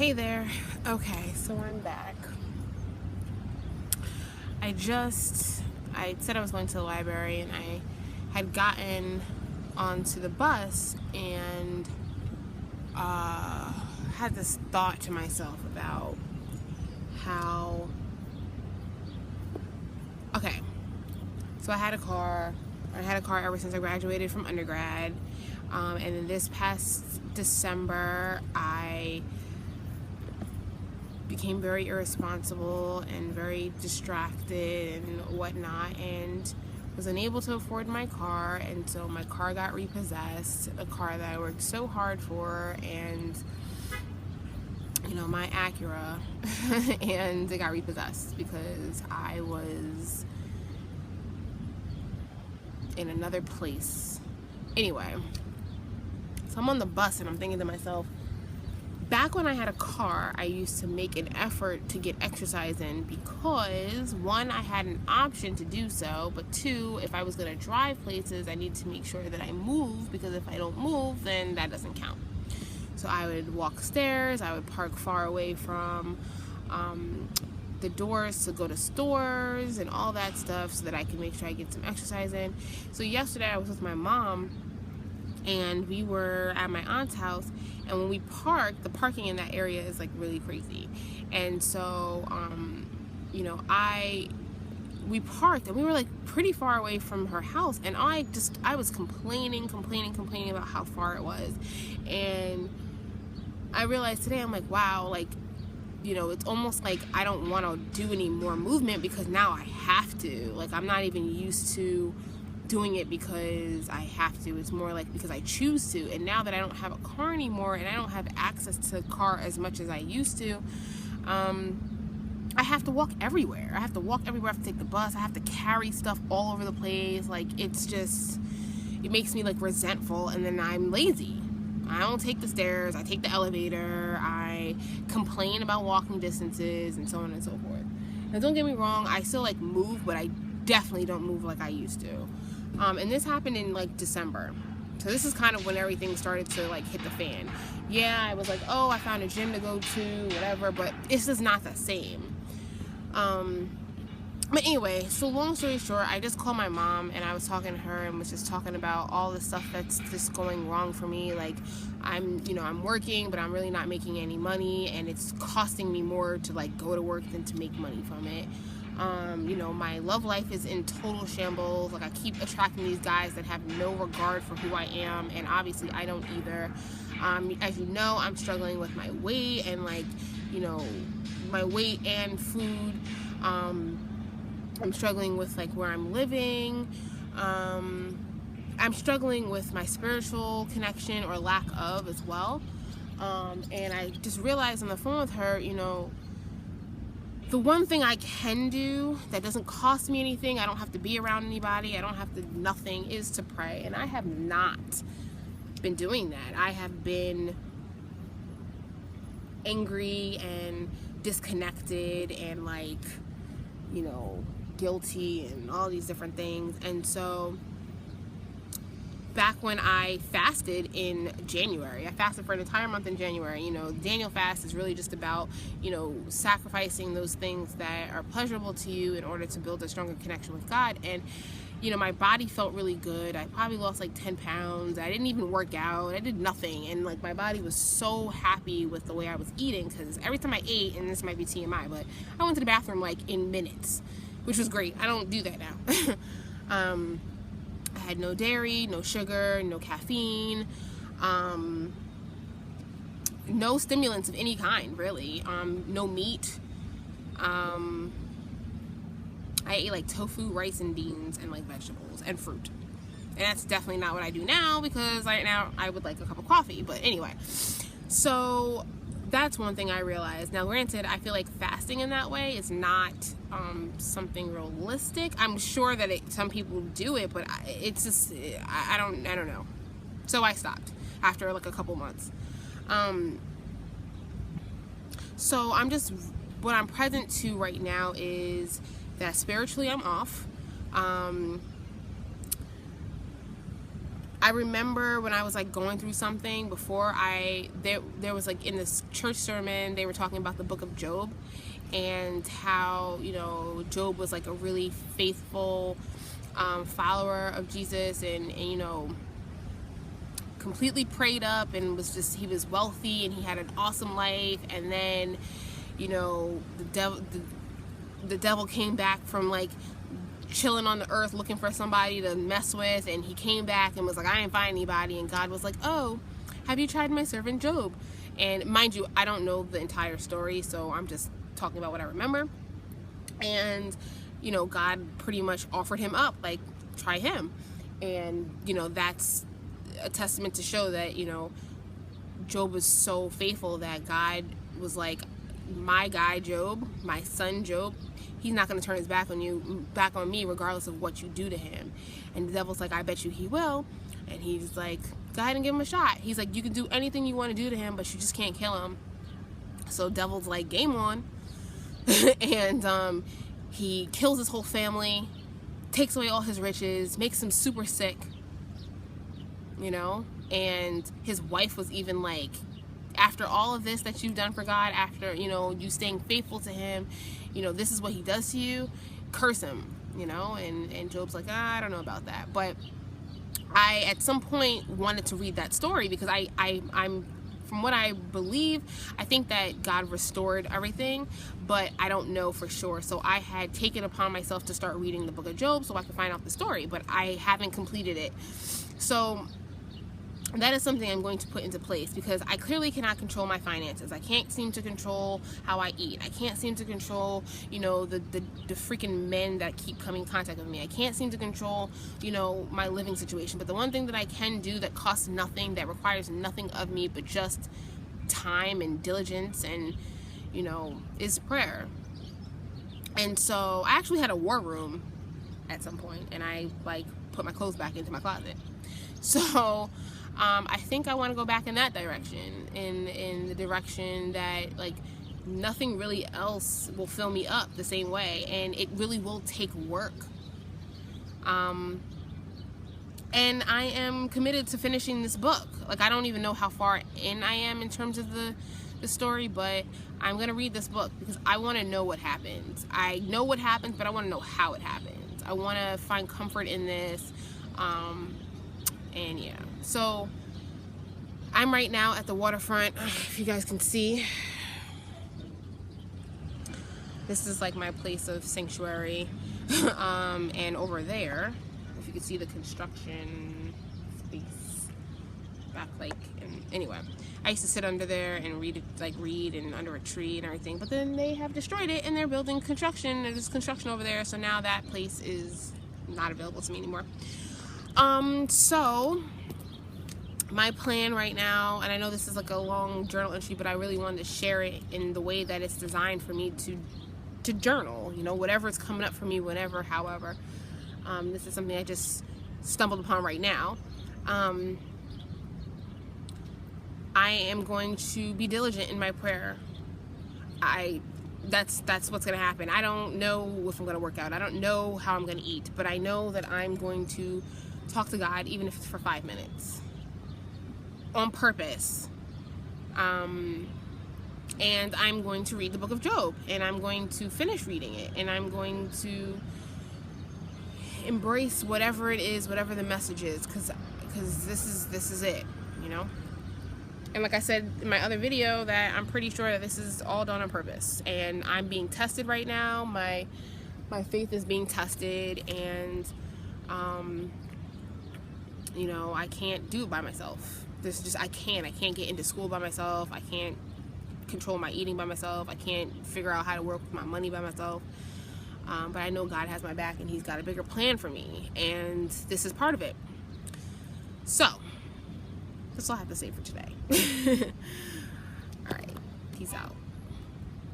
Hey there. Okay, so I'm back. I said I was going to the library, and I had gotten onto the bus and had this thought to myself about how, okay, so I had a car ever since I graduated from undergrad, and then this past December I became very irresponsible and very distracted and whatnot, and was unable to afford my car, and so my car got repossessed, a car that I worked so hard for, and my Acura, and it got repossessed because I was in another place. Anyway, so I'm on the bus and I'm thinking to myself, back when I had a car, I used to make an effort to get exercise in because, one, I had an option to do so, but two, if I was going to drive places, I need to make sure that I move, because if I don't move, then that doesn't count. So I would walk stairs, I would park far away from the doors to go to stores and all that stuff so that I can make sure I get some exercise in. So yesterday I was with my mom, and we were at my aunt's house, and when we parked, the parking in that area is like really crazy, and so we parked and we were like pretty far away from her house, and I was complaining about how far it was, and I realized today, I'm like, wow, like, it's almost like I don't want to do any more movement because now I have to. Like, I'm not even used to doing it because I have to. It's more like because I choose to. And now that I don't have a car anymore and I don't have access to a car as much as I used to, I have to walk everywhere. I have to take the bus. I have to carry stuff all over the place. Like, it makes me like resentful, and then I'm lazy. I don't take the stairs, I take the elevator, I complain about walking distances, and so on and so forth. Now, don't get me wrong, I still like move, but I definitely don't move like I used to. And this happened in like December. So this is kind of when everything started to like hit the fan. Yeah, I was like, oh, I found a gym to go to, whatever, but it's just not the same. But anyway, so long story short, I just called my mom, and I was talking to her and was just talking about all the stuff that's just going wrong for me. Like, I'm working, but I'm really not making any money, and it's costing me more to like go to work than to make money from it. My love life is in total shambles. Like, I keep attracting these guys that have no regard for who I am, and obviously I don't either. As you know, I'm struggling with my weight, and like, my weight and food. I'm struggling with like where I'm living. I'm struggling with my spiritual connection, or lack of, as well. And I just realized on the phone with her, the one thing I can do that doesn't cost me anything, I don't have to be around anybody, I don't have to nothing, is to pray. And I have not been doing that. I have been angry and disconnected and like, guilty and all these different things. And so back when I fasted in January, I fasted for an entire month in January. Daniel fast is really just about, sacrificing those things that are pleasurable to you in order to build a stronger connection with God. And, my body felt really good. I probably lost like 10 pounds. I didn't even work out. I did nothing. And like, my body was so happy with the way I was eating, because every time I ate, and this might be TMI, but I went to the bathroom like in minutes, which was great. I don't do that now. I had no dairy, no sugar, no caffeine, no stimulants of any kind, really. No meat. I ate like tofu, rice, and beans, and like vegetables and fruit. And that's definitely not what I do now, because right now I would like a cup of coffee. But anyway, so that's one thing I realized. Now, granted, I feel like fasting in that way is not something realistic. I'm sure that some people do it, but it's just, I don't know. So I stopped after like a couple months. So what I'm present to right now is that spiritually I'm off. I remember when I was like going through something before there was like in this church sermon, they were talking about the book of Job and how, you know, Job was like a really faithful follower of Jesus, and you know, completely prayed up, and he was wealthy and he had an awesome life. And then, you know, the devil came back from like chilling on the earth looking for somebody to mess with, and he came back and was like, I ain't find anybody. And God was like, oh, have you tried my servant Job? And mind you, I don't know the entire story, so I'm just talking about what I remember. And you know, God pretty much offered him up, like, try him. And you know, that's a testament to show that, you know, Job was so faithful that God was like, my guy Job, my son Job, he's not going to turn his back on me regardless of what you do to him. And the devil's like, I bet you he will. And he's like, go ahead and give him a shot. He's like, you can do anything you want to do to him, but you just can't kill him. So devil's like, game on. And he kills his whole family, takes away all his riches, makes him super sick, you know. And his wife was even like, after all of this that you've done for God, after, you know, you staying faithful to him, you know, this is what he does to you, curse him, you know. And Job's like, I don't know about that. But I at some point wanted to read that story because I'm from what I believe, I think that God restored everything, but I don't know for sure. So I had taken upon myself to start reading the book of Job so I could find out the story, but I haven't completed it. So that is something I'm going to put into place because I clearly cannot control my finances. I can't seem to control how I eat. I can't seem to control, you know, the freaking men that keep coming in contact with me. I can't seem to control, you know, my living situation. But the one thing that I can do that costs nothing, that requires nothing of me but just time and diligence and, you know, is prayer. And so I actually had a war room at some point, and I like put my clothes back into my closet. So I think I want to go back in that direction, in the direction that like nothing really else will fill me up the same way, and it really will take work. And I am committed to finishing this book. Like, I don't even know how far in I am in terms of the story, but I'm gonna read this book because I want to know what happens. I know what happens, but I want to know how it happens. I want to find comfort in this. And yeah, so I'm right now at the waterfront. If you guys can see, this is like my place of sanctuary. And over there, if you can see the construction space back, like, and anyway, I used to sit under there and read and under a tree and everything, but then they have destroyed it and they're building construction. There's construction over there, so now that place is not available to me anymore. So my plan right now, and I know this is like a long journal entry, but I really wanted to share it in the way that it's designed for me to journal, you know, whatever is coming up for me, whenever, however. This is something I just stumbled upon right now. I am going to be diligent in my prayer. That's what's going to happen. I don't know if I'm going to work out. I don't know how I'm going to eat, but I know that I'm going to talk to God, even if it's for 5 minutes, on purpose. And I'm going to read the book of Job, and I'm going to finish reading it, and I'm going to embrace whatever it is, whatever the message is, because this is it, you know. And like I said in my other video, that I'm pretty sure that this is all done on purpose, and I'm being tested right now. My faith is being tested, and you know, I can't do it by myself. I can't get into school by myself. I can't control my eating by myself. I can't figure out how to work with my money by myself. But I know God has my back, and he's got a bigger plan for me, and this is part of it. So that's all I have to say for today. All right, peace out.